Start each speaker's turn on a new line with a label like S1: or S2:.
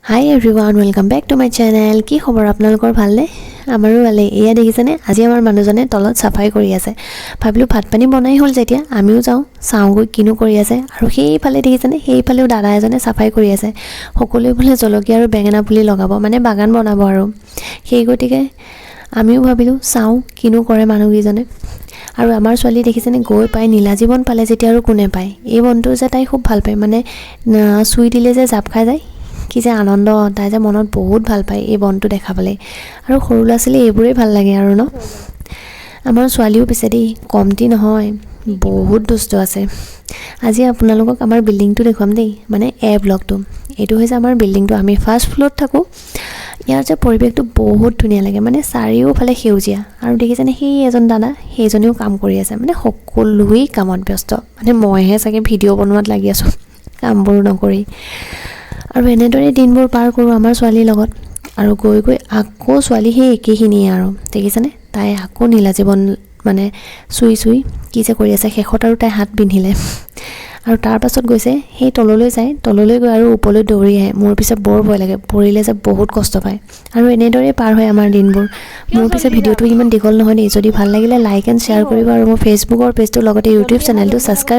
S1: Hi everyone, welcome back to my channel. কি খবৰ আপোনালোকৰ ভালনে? আমাৰো ভালে। এয়া দেখিছেনে আজি আমাৰ মানুহজনে তলত সাফাই কৰি আছে। ভাবিলো ভাত পানী বনাই হ'ল যেতিয়া আমিও যাওঁ চাওঁগৈ কিনো কৰি আছে আৰু সেইফালে দেখিছেনে সেইফালেও দাদা এজনে সাফাই কৰি আছে। সকলোৱে বোলে জলকীয়া আৰু বেঙেনা পুলি লগাব মানে বাগান বনাব আৰু সেই গতিকে আমিও ভাবিলো চাওঁ কিনো কৰে মানুহকেইজনে। আৰু আমাৰ ছোৱালী দেখিছেনে গৈ পাই নীলাজীবন পালে যেতিয়া আৰু কোনে পায় এই বনটো যে তাই খুব ভাল পায় মানে চুই দিলে যে জাপ খাই যায় কি যে আনন্দ তাই যে মনত বহুত ভাল পায় এই বনটো দেখাবলৈ আৰু সৰু ল'ৰা ছোৱালী এইবোৰেই ভাল লাগে আৰু ন আমাৰ ছোৱালীও পিছে দেই কমটি নহয় বহুত দুষ্ট আছে আজি আপোনালোকক আমাৰ বিল্ডিংটো দেখুৱাম দেই মানে এ ব্লকটো এইটো হৈছে আমাৰ বিল্ডিংটো আমি ফাৰ্ষ্ট ফ্ল'ৰত থাকোঁ ইয়াৰ যে পৰিৱেশটো বহুত ধুনীয়া লাগে মানে চাৰিওফালে সেউজীয়া আৰু দেখিছেনে সেই এজন দাদা সেইজনেও কাম কৰি আছে মানে সকলোৱেই কামত ব্যস্ত মানে মইহে চাগে ভিডিঅ' বনোৱাত লাগি আছোঁ কামবোৰ নকৰি আৰু এনেদৰে দিনবোৰ পাৰ কৰোঁ আমাৰ ছোৱালীৰ লগত আৰু গৈ গৈ আকৌ ছোৱালী সেই একেখিনিয়ে আৰু দেখিছেনে তাই আকৌ নীলাজীবন মানে চুই কি যে কৰি আছে শেষত আৰু তাই হাত পিন্ধিলে আৰু তাৰ পাছত গৈছে সেই তললৈ যায় তললৈ গৈ আৰু ওপৰলৈ দৌৰি আহে মোৰ পিছে বৰ ভয় লাগে পৰিলে যে বহুত কষ্ট পায় আৰু এনেদৰে পাৰ হয় আমাৰ দিনবোৰ মোৰ পিছে ভিডিঅ'টো ইমান দীঘল নহয় দেই যদি ভাল লাগিলে লাইক এণ্ড শ্বেয়াৰ কৰিব আৰু মোৰ ফেচবুকৰ পেজটোৰ লগতে ইউটিউব চেনেলটো ছাবস্ক্ৰাইব